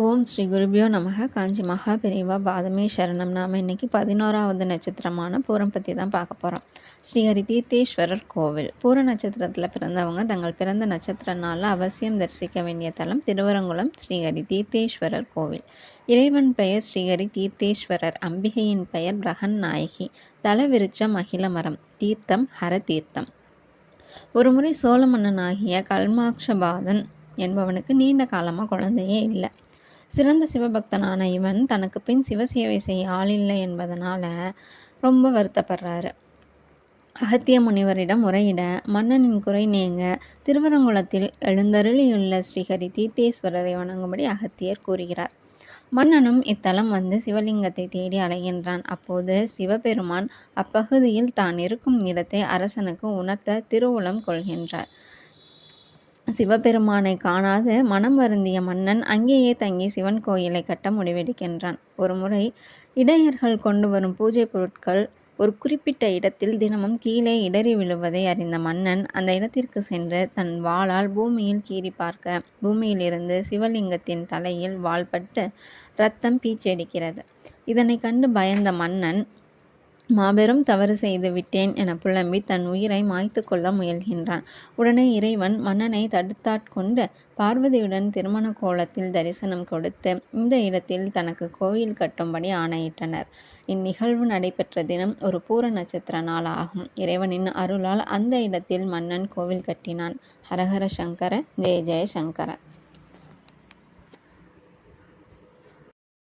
ஓம் ஸ்ரீ குருபியோ நமக. காஞ்சி மகா பெரிவா பாதமே சரணம். நாம் இன்னைக்கு 11வது நட்சத்திரமான பூரம் பற்றி தான் பார்க்க போகிறோம். ஸ்ரீஹரி தீர்த்தேஸ்வரர் கோவில். பூர நட்சத்திரத்தில் பிறந்தவங்க தங்கள் பிறந்த நட்சத்திர நாளில் அவசியம் தரிசிக்க வேண்டிய தலம் திருவரங்குளம் ஸ்ரீஹரி தீர்த்தேஸ்வரர் கோவில். இறைவன் பெயர் ஸ்ரீஹரி தீர்த்தேஸ்வரர், அம்பிகையின் பெயர் பிரகன் நாயகி, தலவிருட்சம் அகிலமரம், தீர்த்தம் ஹர தீர்த்தம். ஒருமுறை சோழ மன்னனாகிய கல்மாக்ஷபாதன் என்பவனுக்கு நீண்ட காலமாக குழந்தையே இல்லை. சிறந்த சிவபக்தனான இவன் தனக்கு பின் சிவசேவை செய்ய ஆளில்லை என்பதனால ரொம்ப வருத்தப்படுறாரு. அகத்திய முனிவரிடம் முறையிட மன்னனின் குறை நீங்க திருவரங்குளத்தில் எழுந்தருளியுள்ள ஸ்ரீஹரி தீர்த்தேஸ்வரரை வணங்கும்படி அகத்தியர் கூறுகிறார். மன்னனும் இத்தலம் வந்து சிவலிங்கத்தை தேடி அலைகின்றான். அப்போது சிவபெருமான் அப்பகுதியில் தான் இருக்கும் இடத்தை அரசனுக்கு உணர்த்த திருவுளம் கொள்கின்றார். சிவபெருமானை காணாது மனம் வருந்திய மன்னன் அங்கேயே தங்கி சிவன் கோயிலை கட்ட முடிவெடுக்கின்றான். ஒருமுறை இடையர்கள் கொண்டு வரும் பூஜை பொருட்கள் ஒரு குறிப்பிட்ட இடத்தில் தினமும் கீழே இடறி விழுவதை அறிந்த மன்னன் அந்த இடத்திற்கு சென்று தன் வாளால் பூமியில் கீறி பார்க்க பூமியிலிருந்து சிவலிங்கத்தின் தலையில் வாள்பட்டு இரத்தம் பீச்செடுக்கிறது. இதனை கண்டு பயந்த மன்னன் மாபெரும் தவறு செய்து விட்டேன் என புலம்பி தன் உயிரை மாய்த்து கொள்ள முயல்கின்றான். உடனே இறைவன் மன்னனை தடுத்தாட்கொண்டு பார்வதியுடன் திருமண கோலத்தில் தரிசனம் கொடுத்து இந்த இடத்தில் தனக்கு கோயில் கட்டும்படி ஆணையிட்டனர். இந்நிகழ்வு நடைபெற்ற தினம் ஒரு பூர நட்சத்திர நாள் ஆகும். இறைவனின் அருளால் அந்த இடத்தில் மன்னன் கோவில் கட்டினான். ஹரஹர சங்கர, ஜெய ஜெய சங்கர.